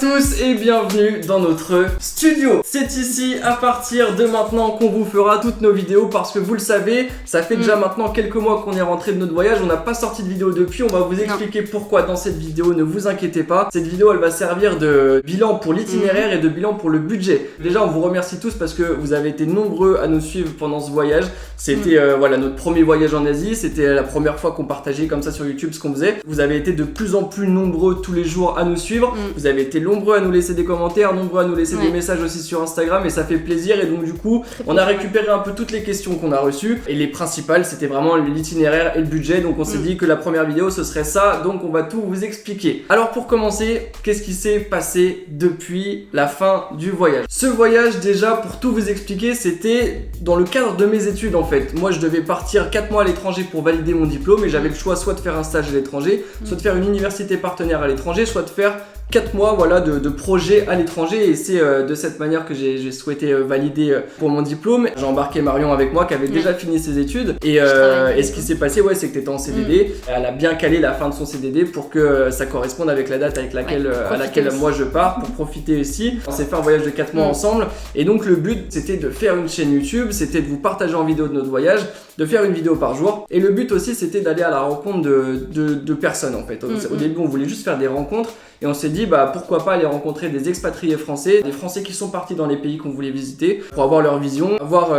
tous et bienvenue dans notre studio. C'est ici à partir de maintenant qu'on vous fera toutes nos vidéos parce que vous le savez, ça fait déjà maintenant quelques mois qu'on est rentré de notre voyage, on n'a pas sorti de vidéo depuis, on va vous expliquer pourquoi dans cette vidéo, ne vous inquiétez pas. Cette vidéo elle va servir de bilan pour l'itinéraire et de bilan pour le budget. Déjà on vous remercie tous parce que vous avez été nombreux à nous suivre pendant ce voyage. C'était voilà, notre premier voyage en Asie, c'était la première fois qu'on partageait comme ça sur YouTube ce qu'on faisait. Vous avez été de plus en plus nombreux tous les jours à nous suivre, vous avez été nombreux à nous laisser des commentaires, nombreux à nous laisser des messages aussi sur Instagram et ça fait plaisir. Et donc du coup on a récupéré un peu toutes les questions qu'on a reçues et les principales c'était vraiment l'itinéraire et le budget. Donc on s'est dit que la première vidéo ce serait ça, donc on va tout vous expliquer. Alors pour commencer, qu'est-ce qui s'est passé depuis la fin du voyage? Ce voyage déjà pour tout vous expliquer c'était dans le cadre de mes études en fait. Moi je devais partir 4 mois à l'étranger pour valider mon diplôme et j'avais le choix soit de faire un stage à l'étranger, soit de faire une université partenaire à l'étranger, soit de faire 4 mois voilà, de projet à l'étranger. Et c'est de cette manière que j'ai souhaité valider pour mon diplôme. J'ai embarqué Marion avec moi qui avait déjà fini ses études et ce qui s'est passé c'est que tu étais en CDD. Elle a bien calé la fin de son CDD pour que ça corresponde avec la date avec laquelle, à laquelle moi je pars pour profiter aussi. On s'est fait un voyage de 4 mois ensemble et donc le but c'était de faire une chaîne YouTube, c'était de vous partager en vidéo de notre voyage, de faire une vidéo par jour et le but aussi c'était d'aller à la rencontre de personnes en fait. Au début on voulait juste faire des rencontres et on s'est dit pourquoi pas aller rencontrer des expatriés français, des Français qui sont partis dans les pays qu'on voulait visiter pour avoir leur vision, avoir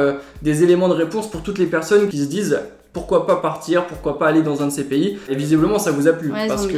des éléments de réponse pour toutes les personnes qui se disent pourquoi pas partir, pourquoi pas aller dans un de ces pays. Et visiblement ça vous a plu parce que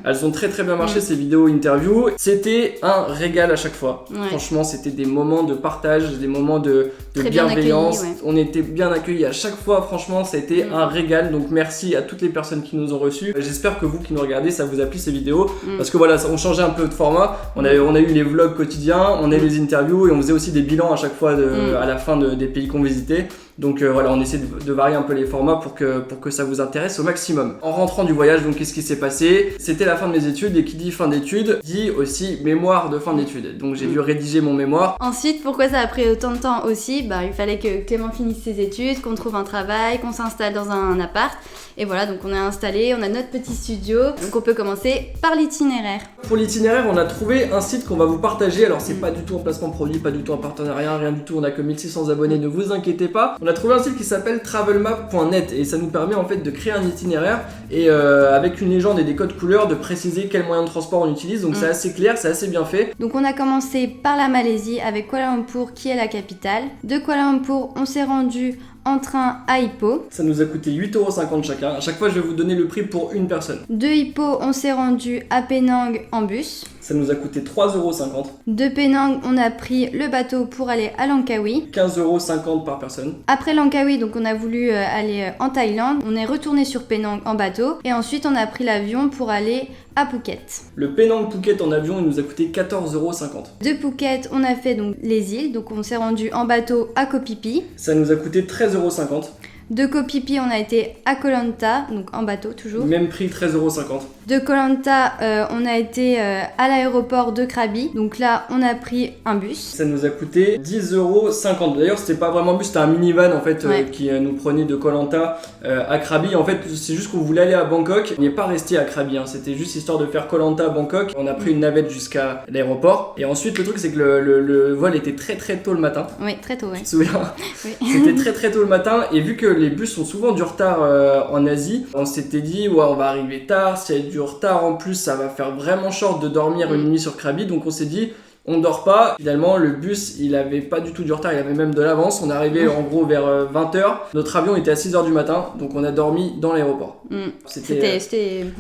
elles ont très bien marché ces vidéos interviews. C'était un régal à chaque fois. Franchement c'était des moments de partage, des moments de bienveillance. On était bien accueillis à chaque fois. Franchement ça a été un régal. Donc merci à toutes les personnes qui nous ont reçus. J'espère que vous qui nous regardez ça vous a plu ces vidéos parce que voilà on changeait un peu de format. On a eu les vlogs quotidiens, on a eu les interviews et on faisait aussi des bilans à chaque fois à la fin des pays qu'on visitait. Donc voilà, on essaie de varier un peu les formats pour que ça vous intéresse au maximum. En rentrant du voyage, donc qu'est-ce qui s'est passé? C'était la fin de mes études et qui dit fin d'études dit aussi mémoire de fin d'études. Donc j'ai dû rédiger mon mémoire. Ensuite, pourquoi ça a pris autant de temps aussi? Il fallait que Clément finisse ses études, qu'on trouve un travail, qu'on s'installe dans un appart. Et voilà, donc on est installé, on a notre petit studio. Donc on peut commencer par l'itinéraire. Pour l'itinéraire, on a trouvé un site qu'on va vous partager. Alors c'est pas du tout un placement produit, pas du tout un partenariat, rien du tout. On a que 1600 abonnés, ne vous inquiétez pas. On a trouvé un site qui s'appelle travelmap.net et ça nous permet en fait de créer un itinéraire et avec une légende et des codes couleurs de préciser quel moyen de transport on utilise. Donc c'est assez clair, c'est assez bien fait. Donc on a commencé par la Malaisie avec Kuala Lumpur qui est la capitale. De Kuala Lumpur, on s'est rendu en train à Ipoh. Ça nous a coûté 8,50€ chacun. À chaque fois, je vais vous donner le prix pour une personne. De Ipoh, on s'est rendu à Penang en bus. Ça nous a coûté 3,50€. De Penang, on a pris le bateau pour aller à Langkawi. 15,50€ par personne. Après Langkawi, donc on a voulu aller en Thaïlande. On est retourné sur Penang en bateau. Et ensuite, on a pris l'avion pour aller à Phuket. Le Penang Phuket en avion, il nous a coûté 14,50€. De Phuket, on a fait donc les îles. Donc on s'est rendu en bateau à Koh Phi Phi. Ça nous a coûté 13,50€. De Koh Phi Phi, on a été à Koh Lanta, donc en bateau toujours. Même prix, 13,50€. De Koh Lanta, on a été à l'aéroport de Krabi. Donc là, on a pris un bus. Ça nous a coûté 10,50€. D'ailleurs, c'était pas vraiment un bus, c'était un minivan en fait qui nous prenait de Koh Lanta à Krabi. En fait, c'est juste qu'on voulait aller à Bangkok. On n'y est pas resté à Krabi. C'était juste histoire de faire Koh Lanta à Bangkok. On a pris une navette jusqu'à l'aéroport. Et ensuite, le truc, c'est que le vol était très tôt le matin. Oui, très tôt, Tu te souviens? Oui. C'était très tôt le matin. Et vu que les bus ont souvent du retard en Asie, on s'était dit on va arriver tard, s'il y a du retard en plus ça va faire vraiment short de dormir une nuit sur Krabi, donc on s'est dit on dort pas. Finalement le bus il avait pas du tout du retard, il avait même de l'avance. On est arrivé en gros vers 20h, notre avion était à 6h du matin, donc on a dormi dans l'aéroport. C'était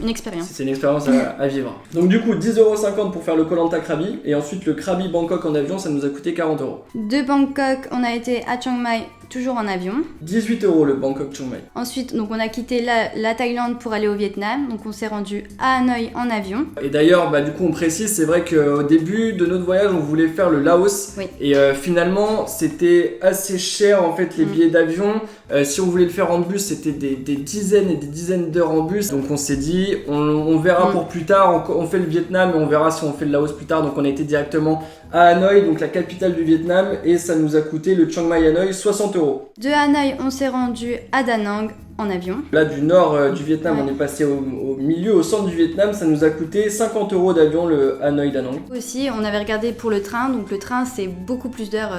une expérience. C'était une expérience à vivre. Donc du coup 10,50€ pour faire le Koh Lanta Krabi et ensuite le Krabi Bangkok en avion ça nous a coûté 40€. De Bangkok on a été à Chiang Mai toujours en avion. 18€ le Bangkok Chiang Mai. Ensuite, donc on a quitté la Thaïlande pour aller au Vietnam. Donc on s'est rendu à Hanoï en avion. Et d'ailleurs, du coup on précise, c'est vrai qu'au début de notre voyage, on voulait faire le Laos. Oui. Et finalement, c'était assez cher en fait les billets d'avion. Si on voulait le faire en bus, c'était des dizaines et des dizaines d'heures en bus. Donc on s'est dit, on verra pour plus tard. On fait le Vietnam et on verra si on fait le Laos plus tard. Donc on a été directement à Hanoï, donc la capitale du Vietnam, et ça nous a coûté le Chiang Mai Hanoï 60€. De Hanoï, on s'est rendu à Da Nang en avion. Là, du nord du Vietnam, Ouais. on est passé au milieu, au centre du Vietnam. Ça nous a coûté 50 € d'avion le Hanoi Da Nang. Aussi, on avait regardé pour le train, donc le train c'est beaucoup plus d'heures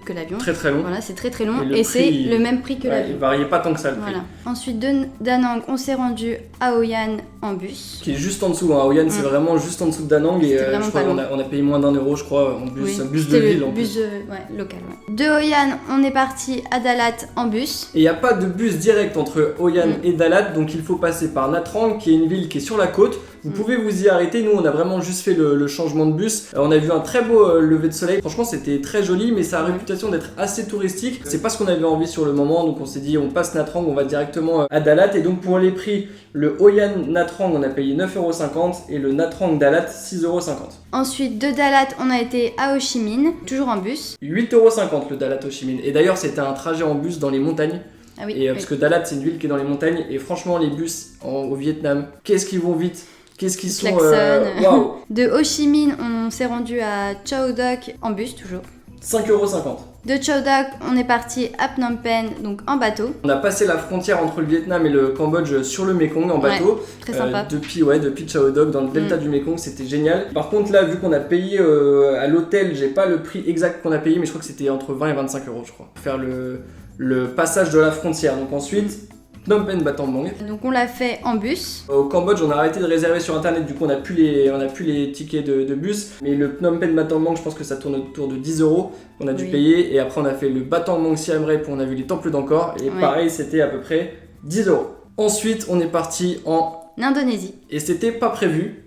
que l'avion. Très très long. Voilà, c'est très très long Et le et prix, c'est le même prix que Ouais, l'avion. il variait pas tant que ça le prix. Voilà. Ensuite, de Da Nang, on s'est rendu à Hoi An en bus. Qui est juste en dessous. Hein. Hoi An, c'est vraiment juste en dessous de Da Nang. Et C'était vraiment je crois pas qu'on loin. a payé moins d'1 €, je crois, en bus. Oui, Un bus de c'était ville le en bus plus. local. Ouais. De Hoi An, on est parti à Dalat en bus. Et il n'y a pas de bus direct entre Hoi An et Dalat, donc il faut passer par Nha Trang, qui est une ville qui est sur la côte. Vous pouvez vous y arrêter. Nous, on a vraiment juste fait le changement de bus. On a vu un très beau lever de soleil. Franchement, c'était très joli, mais ça a réputation d'être assez touristique. C'est pas ce qu'on avait envie sur le moment, donc on s'est dit, on passe Nha Trang, on va directement à Dalat. Et donc, pour les prix, le Hoi An Nha Trang, on a payé 9,50 € et le Nha Trang Dalat, 6,50 €. Ensuite, de Dalat, on a été à Ho Chi Minh, toujours en bus. 8,50 € le Dalat Ho Chi Minh. Et d'ailleurs, c'était un trajet en bus dans les montagnes. Ah oui, Et parce que Dalat, c'est une ville qui est dans les montagnes. Et franchement, les bus au Vietnam, qu'est-ce qu'ils vont vite. Qu'est-ce qu'ils sont. Klaxon. Waouh. De Ho Chi Minh, on s'est rendu à Chao Doc en bus, toujours. 5,50 €. De Chao Doc, on est parti à Phnom Penh, donc en bateau. On a passé la frontière entre le Vietnam et le Cambodge sur le Mekong en bateau. Très sympa. Depuis Chao Doc dans le delta du Mekong, c'était génial. Par contre là, vu qu'on a payé à l'hôtel, j'ai pas le prix exact qu'on a payé, mais je crois que c'était entre 20 et 25 € je crois, pour faire le passage de la frontière. Donc ensuite, Phnom Penh Battambang. Donc on l'a fait en bus. Au Cambodge, on a arrêté de réserver sur internet, du coup on a plus les tickets de bus. Mais le Phnom Penh Battambang, je pense que ça tourne autour de 10 € qu'on a dû payer. Et après on a fait le Battambang Siem Reap où on a vu les temples d'Angkor. Et pareil, c'était à peu près 10 €. Ensuite, on est parti en Indonésie. Et c'était pas prévu,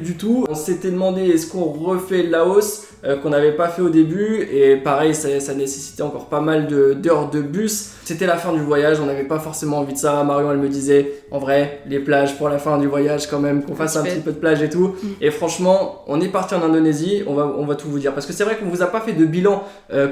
du tout. On s'était demandé est-ce qu'on refait le Laos, qu'on n'avait pas fait au début, et pareil, ça nécessitait encore pas mal d'heures de bus. C'était la fin du voyage, on n'avait pas forcément envie de ça. Marion, elle me disait, en vrai, les plages pour la fin du voyage quand même, qu'on fasse un petit peu de plage et tout. Et franchement, on est parti en Indonésie, on va tout vous dire. Parce que c'est vrai qu'on vous a pas fait de bilan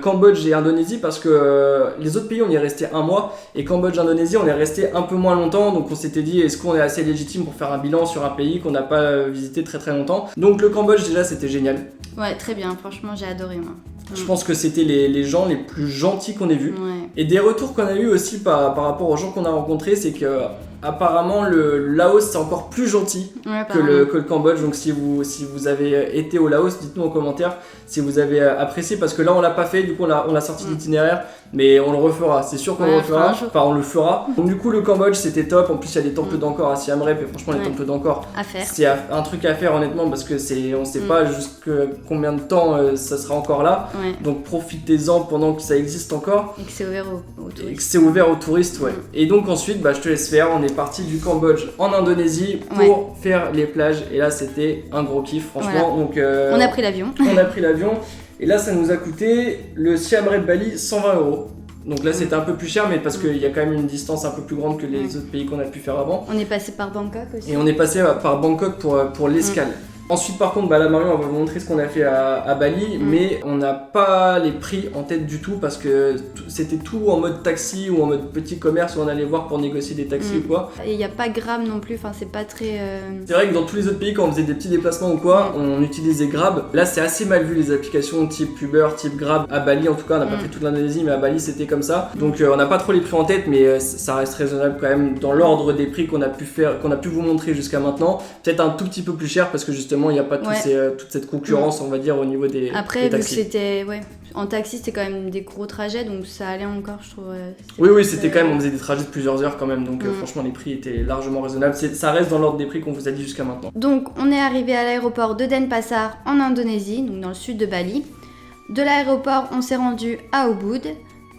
Cambodge et Indonésie, parce que les autres pays, on y est resté 1 mois, et Cambodge, Indonésie, on est resté un peu moins longtemps, donc on s'était dit, est-ce qu'on est assez légitime pour faire un bilan sur un pays qu'on n'a pas visité très très longtemps. Donc le Cambodge déjà c'était génial. Ouais, très bien, franchement j'ai adoré moi. Je pense que c'était les gens les plus gentils qu'on ait vus. Ouais. Et des retours qu'on a eu aussi par rapport aux gens qu'on a rencontrés, c'est que apparemment le Laos c'est encore plus gentil que le Cambodge. Donc si vous avez été au Laos, dites-nous en commentaire si vous avez apprécié, parce que là on l'a pas fait, du coup on l'a sorti l'itinéraire, mais on le refera, c'est sûr qu'on le refera, enfin on le fera. Donc du coup le Cambodge c'était top, en plus il y a des temples d'Angkor à Siem Reap, et franchement les temples d'Angkor c'est un truc à faire honnêtement, parce que on sait pas jusque combien de temps ça sera encore là. Donc profitez-en pendant que ça existe encore. Et que c'est ouvert aux touristes. Et que c'est ouvert aux touristes, Et donc ensuite, je te laisse faire. On est parti du Cambodge en Indonésie pour faire les plages. Et là, c'était un gros kiff, franchement. Donc, on a pris l'avion. On a pris l'avion. Et là, ça nous a coûté le Siem Reap Bali 120 €. Donc là, c'était un peu plus cher, mais parce qu'il y a quand même une distance un peu plus grande que les autres pays qu'on a pu faire avant. On est passé par Bangkok aussi. Et on est passé par Bangkok pour l'escale. Ensuite, par contre, là, Marion, on va vous montrer ce qu'on a fait à Bali, mais on n'a pas les prix en tête du tout, parce que c'était tout en mode taxi ou en mode petit commerce où on allait voir pour négocier des taxis ou quoi. Et il n'y a pas Grab non plus, enfin c'est pas très... C'est vrai que dans tous les autres pays, quand on faisait des petits déplacements ou quoi, on utilisait Grab. Là, c'est assez mal vu les applications type Uber, type Grab. À Bali, en tout cas, on n'a pas fait toute l'Indonésie, mais à Bali, c'était comme ça. Donc, on n'a pas trop les prix en tête, mais ça reste raisonnable quand même dans l'ordre des prix qu'on a pu vous montrer jusqu'à maintenant. Peut-être un tout petit peu plus cher, parce que justement, il n'y a pas toute cette concurrence, on va dire, au niveau des Après, des vu que taxis. c'était... En taxi, c'était quand même des gros trajets, donc ça allait encore, je trouve. Oui, c'était quand même, on faisait des trajets de plusieurs heures quand même, donc franchement, les prix étaient largement raisonnables. Ça reste dans l'ordre des prix qu'on vous a dit jusqu'à maintenant. Donc, on est arrivé à l'aéroport de Denpasar en Indonésie, donc dans le sud de Bali. De l'aéroport, on s'est rendu à Ubud.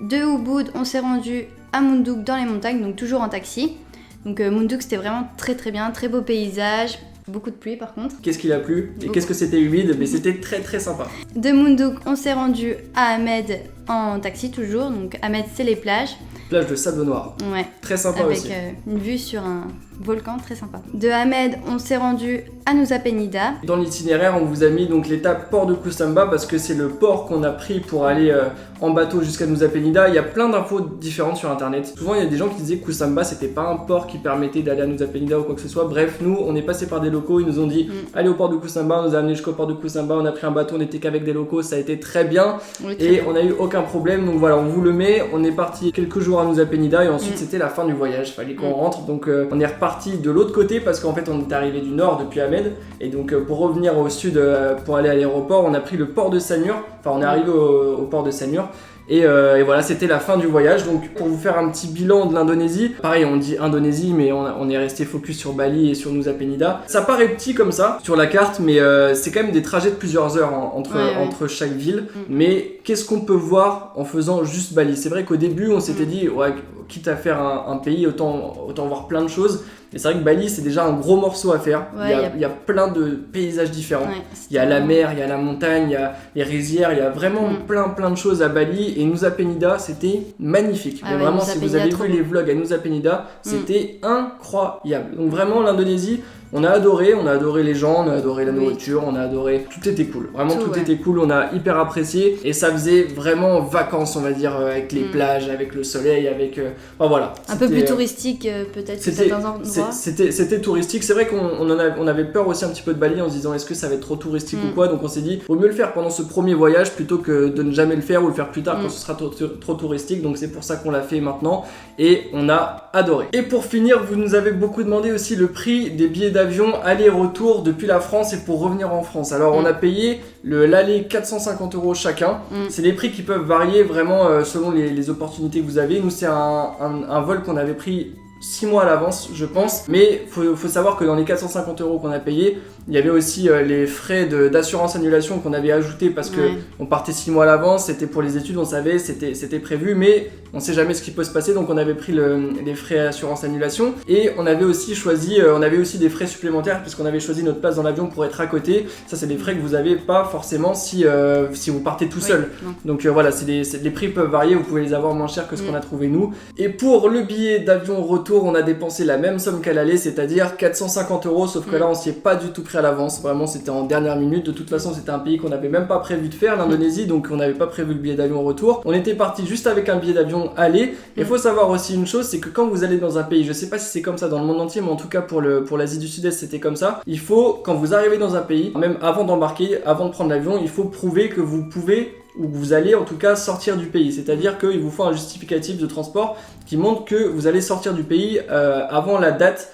De Ubud, on s'est rendu à Munduk dans les montagnes, donc toujours en taxi. Donc Munduk, c'était vraiment très très bien, très beau paysage. Beaucoup de pluie par contre. Qu'est-ce qu'il a plu et qu'est-ce que c'était humide, mais c'était très très sympa. De Munduk, on s'est rendu à Ahmed en taxi toujours. Donc Ahmed, c'est les plages. Plage de sable noir. Ouais. Très sympa avec, aussi. Avec une vue sur un volcan très sympa. De Ahmed, on s'est rendu à Nusa Penida. Dans l'itinéraire, on vous a mis donc l'étape port de Koh Samba, parce que c'est le port qu'on a pris pour aller en bateau jusqu'à Nusa Penida. Il y a plein d'infos différentes sur internet. Souvent, il y a des gens qui disaient que Koh Samba c'était pas un port qui permettait d'aller à Nusa Penida ou quoi que ce soit. Bref, nous, on est passé par des locaux, ils nous ont dit allez au port de Koh Samba, on nous a amené jusqu'au port de Koh Samba, on a pris un bateau, on n'était qu'avec des locaux, ça a été très bien et on a eu aucun problème. Donc voilà, on vous le met, on est parti quelques jours à Nusa Penida et ensuite c'était la fin du voyage, fallait qu'on rentre. Donc on est reparti de l'autre côté parce qu'en fait on est arrivé du nord depuis Ahmed et donc pour revenir au sud pour aller à l'aéroport, on a pris le port de Sanur, enfin on est arrivé au port de Sanur. Et voilà, c'était la fin du voyage. Donc pour vous faire un petit bilan de l'Indonésie, pareil on dit Indonésie mais on est resté focus sur Bali et sur Nusa Penida. Ça paraît petit comme ça sur la carte, mais c'est quand même des trajets de plusieurs heures entre chaque ville. Mais qu'est-ce qu'on peut voir en faisant juste Bali? C'est vrai qu'au début on s'était dit ouais, quitte à faire un pays autant voir plein de choses. Mais c'est vrai que Bali c'est déjà un gros morceau à faire. Il y a plein de paysages différents. Il y a la mer, il y a la montagne, il y a les rizières, il y a vraiment plein de choses à Bali. Et Nusa Penida c'était magnifique. Mais vraiment si vous avez vu les vlogs à Nusa Penida, c'était incroyable. Donc vraiment l'Indonésie, on a adoré les gens, on a adoré la nourriture, on a adoré, tout était cool, vraiment tout était cool, on a hyper apprécié et ça faisait vraiment vacances on va dire avec les plages, avec le soleil, avec enfin voilà. Un peu plus touristique peut-être que certains endroits. C'était touristique, c'est vrai qu'on avait peur aussi un petit peu de Bali en se disant est-ce que ça va être trop touristique ou quoi, donc on s'est dit vaut mieux le faire pendant ce premier voyage plutôt que de ne jamais le faire ou le faire plus tard quand ce sera trop touristique, donc c'est pour ça qu'on l'a fait maintenant et on a adoré. Et pour finir, vous nous avez beaucoup demandé aussi le prix des billets d'avion aller-retour depuis la France et pour revenir en France. Alors on a payé l'aller 450 € chacun. C'est des prix qui peuvent varier vraiment selon les opportunités que vous avez. Nous c'est un vol qu'on avait pris 6 mois à l'avance je pense, mais faut savoir que dans les 450 € qu'on a payé, il y avait aussi les frais d'assurance annulation qu'on avait ajouté parce que on partait 6 mois à l'avance, c'était pour les études, on savait, c'était prévu, mais on sait jamais ce qui peut se passer, donc on avait pris les frais assurance annulation et on avait aussi choisi, on avait aussi des frais supplémentaires puisqu'on avait choisi notre place dans l'avion pour être à côté. Ça c'est des frais que vous avez pas forcément si vous partez tout seul. Donc voilà, les prix peuvent varier, vous pouvez les avoir moins cher que ce qu'on a trouvé nous. Et pour le billet d'avion retour, on a dépensé la même somme qu'à l'aller, c'est-à-dire 450 €, sauf que là on s'y est pas du tout pris à l'avance, vraiment c'était en dernière minute. De toute façon c'était un pays qu'on n'avait même pas prévu de faire, l'Indonésie, donc on n'avait pas prévu le billet d'avion retour. On était parti juste avec un billet d'avion aller. Et il faut savoir aussi une chose, c'est que quand vous allez dans un pays, je sais pas si c'est comme ça dans le monde entier, mais en tout cas pour l'Asie du Sud-Est c'était comme ça, il faut, quand vous arrivez dans un pays, même avant d'embarquer, avant de prendre l'avion, il faut prouver que vous pouvez ou que vous allez en tout cas sortir du pays, c'est-à-dire qu'il vous faut un justificatif de transport qui montre que vous allez sortir du pays avant la date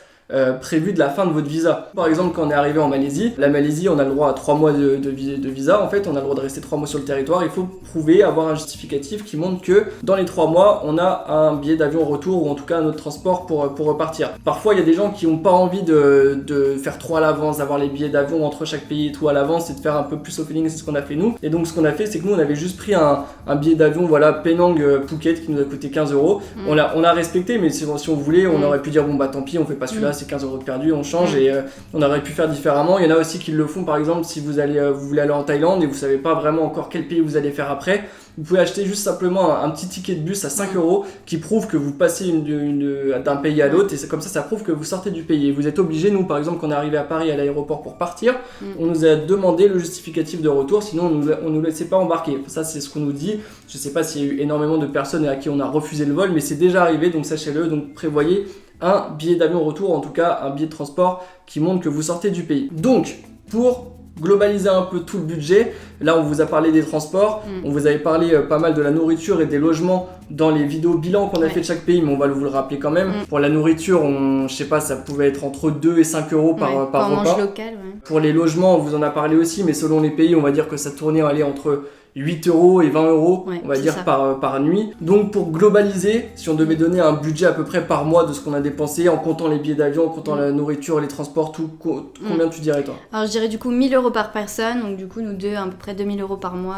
prévu de la fin de votre visa. Par exemple, quand on est arrivé en Malaisie, la Malaisie, on a le droit à 3 mois de visa. En fait, on a le droit de rester 3 mois sur le territoire. Il faut prouver, avoir un justificatif qui montre que dans les 3 mois, on a un billet d'avion retour ou en tout cas un autre transport pour repartir. Parfois, il y a des gens qui n'ont pas envie de faire trop à l'avance, d'avoir les billets d'avion entre chaque pays et tout à l'avance et de faire un peu plus au feeling. C'est ce qu'on a fait nous. Et donc, ce qu'on a fait, c'est que nous, on avait juste pris un billet d'avion, voilà, Penang Phuket qui nous a coûté 15 €. On a respecté, mais si on voulait, on aurait pu dire bon bah tant pis, on fait pas celui-là. C'est 15 € de perdu, on change et on aurait pu faire différemment. Il y en a aussi qui le font, par exemple si vous voulez aller en Thaïlande et vous savez pas vraiment encore quel pays vous allez faire après, vous pouvez acheter juste simplement un petit ticket de bus à 5 € qui prouve que vous passez d'un pays à l'autre et comme ça prouve que vous sortez du pays. Et vous êtes obligé, nous par exemple quand on est arrivé à Paris à l'aéroport pour partir, on nous a demandé le justificatif de retour, sinon on nous laissait pas embarquer. Ça c'est ce qu'on nous dit. Je sais pas s'il y a eu énormément de personnes à qui on a refusé le vol, mais c'est déjà arrivé, donc sachez-le. Donc prévoyez un billet d'avion retour, en tout cas un billet de transport qui montre que vous sortez du pays. Donc pour globaliser un peu tout le budget, là on vous a parlé des transports, on vous avait parlé pas mal de la nourriture et des logements dans les vidéos bilan qu'on a fait de chaque pays, mais on va vous le rappeler quand même. Pour la nourriture, je sais pas, ça pouvait être entre 2 et 5 € par repas. Mange local, Pour les logements, on vous en a parlé aussi, mais selon les pays, on va dire que ça tournait entre 8 € et 20 €, on va dire par nuit. Donc pour globaliser, si on devait donner un budget à peu près par mois de ce qu'on a dépensé, en comptant les billets d'avion, en comptant la nourriture, les transports, tout, combien tu dirais toi? Alors je dirais du coup 1000 € par personne, donc du coup nous deux à peu près 2000 € par mois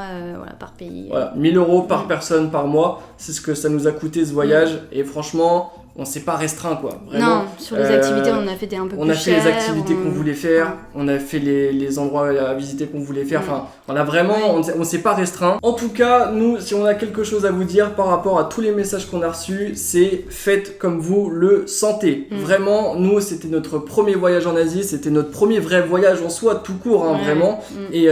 par pays. Voilà, 1000 € par personne par mois, c'est ce que ça nous a coûté ce voyage et franchement on s'est pas restreint quoi. Vraiment, non, sur les activités on a fait un peu plus cher. On a fait les activités qu'on voulait faire, on a fait les endroits à visiter qu'on voulait faire, enfin on a vraiment, on s'est pas restreint. En tout cas, nous si on a quelque chose à vous dire par rapport à tous les messages qu'on a reçus, c'est faites comme vous le sentez. Vraiment, nous c'était notre premier voyage en Asie, c'était notre premier vrai voyage en soi tout court, vraiment. Et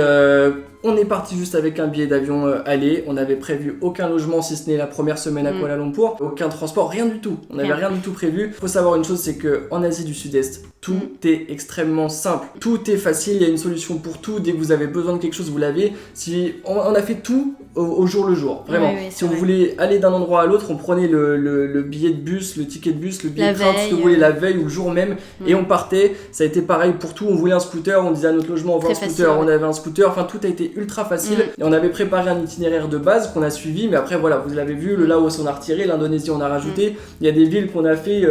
on est parti juste avec un billet d'avion aller. On n'avait prévu aucun logement si ce n'est la première semaine à Kuala Lumpur. Aucun transport, rien du tout. On n'avait rien du tout prévu. Il faut savoir une chose, c'est qu'en Asie du Sud-Est, Tout est extrêmement simple, tout est facile, il y a une solution pour tout. Dès que vous avez besoin de quelque chose, vous l'avez. Si on a fait tout au jour le jour, vraiment. Oui, si vous voulez aller d'un endroit à l'autre, on prenait le billet de bus, le ticket de bus, le billet de train, ce que vous voulez, la veille ou le jour même, et on partait. Ça a été pareil pour tout. On voulait un scooter, on disait à notre logement on veut un scooter, on avait un scooter. Enfin, tout a été ultra facile. Et on avait préparé un itinéraire de base qu'on a suivi, mais après voilà, vous l'avez vu, le Laos on a retiré, l'Indonésie on a rajouté. Il y a des villes qu'on a fait.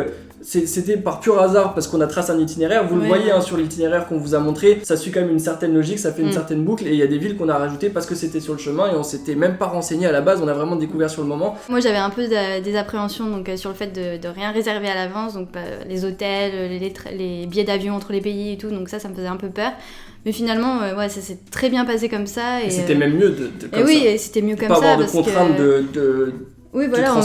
C'était par pur hasard parce qu'on a tracé un itinéraire, vous le voyez sur l'itinéraire qu'on vous a montré, ça suit quand même une certaine logique, ça fait une certaine boucle, et il y a des villes qu'on a rajoutées parce que c'était sur le chemin et on s'était même pas renseigné à la base, on a vraiment découvert sur le moment. Moi j'avais un peu des appréhensions donc, sur le fait de rien réserver à l'avance, donc les hôtels, les billets d'avion entre les pays et tout, donc ça me faisait un peu peur. Mais finalement, ça s'est très bien passé comme ça. Et c'était même mieux comme ça. Oui, et c'était mieux comme pas ça. Pas avoir de contraintes Oui, voilà, on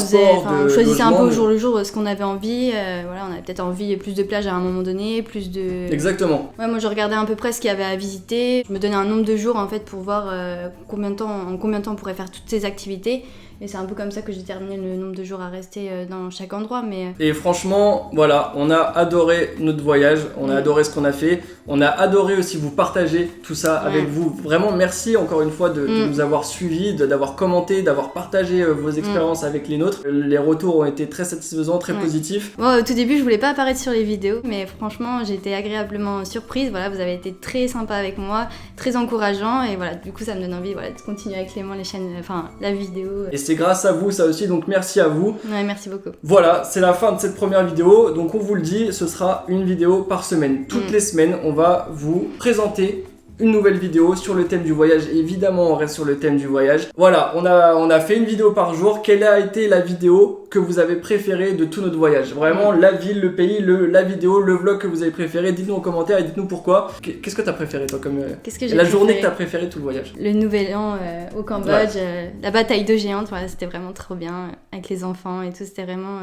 choisissait un peu au jour le jour ce qu'on avait envie. Voilà, on avait peut-être envie plus de plages à un moment donné, plus de... Exactement. Ouais, moi je regardais à peu près ce qu'il y avait à visiter. Je me donnais un nombre de jours en fait pour voir en combien de temps on pourrait faire toutes ces activités. Et c'est un peu comme ça que j'ai déterminé le nombre de jours à rester dans chaque endroit. Et franchement, voilà, on a adoré notre voyage, on a adoré ce qu'on a fait. On a adoré aussi vous partager tout ça avec vous. Vraiment, merci encore une fois de nous avoir suivis, d'avoir commenté, d'avoir partagé vos expériences avec les nôtres. Les retours ont été très satisfaisants, très positifs. Bon, au tout début, je voulais pas apparaître sur les vidéos, mais franchement, j'ai été agréablement surprise. Voilà, vous avez été très sympa avec moi, très encourageant. Et voilà, du coup, ça me donne envie de continuer avec Clément la vidéo. Et c'est grâce à vous ça aussi, donc merci à vous. Ouais, merci beaucoup. Voilà, c'est la fin de cette première vidéo, donc on vous le dit, ce sera une vidéo par semaine. Toutes les semaines, on va vous présenter une nouvelle vidéo sur le thème du voyage. Évidemment, on reste sur le thème du voyage. Voilà, on a fait une vidéo par jour. Quelle a été la vidéo que vous avez préférée de tout notre voyage? Vraiment, la ville, le pays, la vidéo, le vlog que vous avez préféré. Dites-nous en commentaire et dites-nous pourquoi. Qu'est-ce que t'as préféré toi comme la journée que t'as préférée tout le voyage? Le nouvel an au Cambodge, la bataille de géantes, voilà, c'était vraiment trop bien avec les enfants et tout. C'était vraiment...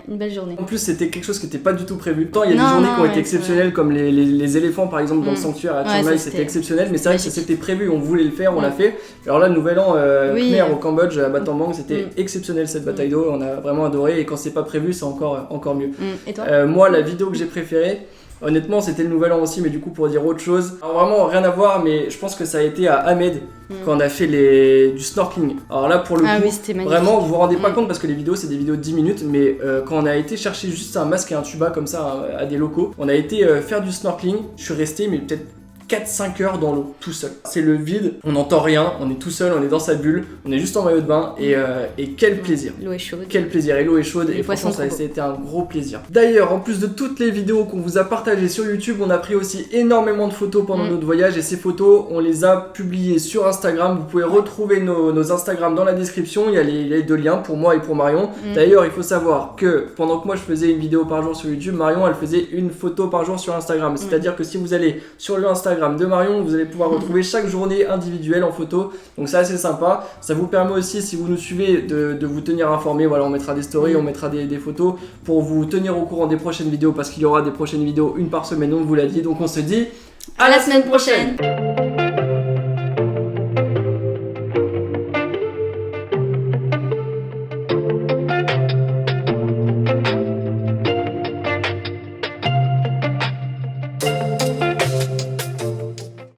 une belle journée. En plus, c'était quelque chose qui n'était pas du tout prévu. Tant il y a des journées qui ont été exceptionnelles, comme les éléphants par exemple dans le sanctuaire à Chiang Mai, c'était exceptionnel. Mais c'est vrai que c'était prévu, on voulait le faire, on l'a fait. Alors là, le nouvel an Khmer au Cambodge, à Battambang, c'était exceptionnel cette bataille d'eau. On a vraiment adoré et quand c'est pas prévu, c'est encore mieux. Et toi? Moi, la vidéo que j'ai préférée, honnêtement, c'était le nouvel an aussi, mais du coup, pour dire autre chose. Alors vraiment, rien à voir, mais je pense que ça a été à Ahmed quand on a fait du snorkeling. Alors là, pour le coup, vraiment, vous vous rendez pas compte parce que les vidéos, c'est des vidéos de 10 minutes, mais quand on a été chercher juste un masque et un tuba comme ça à des locaux, on a été faire du snorkeling. Je suis resté, mais peut-être 4-5 heures dans l'eau, tout seul. C'est le vide, on n'entend rien, on est tout seul, on est dans sa bulle, on est juste en maillot de bain et quel plaisir. L'eau est chaude. Quel plaisir, et l'eau est chaude et franchement ça a été un gros plaisir. D'ailleurs, en plus de toutes les vidéos qu'on vous a partagées sur YouTube, on a pris aussi énormément de photos pendant notre voyage et ces photos, on les a publiées sur Instagram. Vous pouvez retrouver nos Instagram dans la description, il y a les deux liens pour moi et pour Marion. D'ailleurs, il faut savoir que pendant que moi je faisais une vidéo par jour sur YouTube, Marion elle faisait une photo par jour sur Instagram. C'est-à-dire que si vous allez sur le Instagram de Marion, vous allez pouvoir retrouver chaque journée individuelle en photo, donc c'est assez sympa. Ça vous permet aussi, si vous nous suivez, de vous tenir informés. Voilà, on mettra des stories, on mettra des photos pour vous tenir au courant des prochaines vidéos, parce qu'il y aura des prochaines vidéos, une par semaine, on vous l'a dit. Donc on se dit à la semaine prochaine.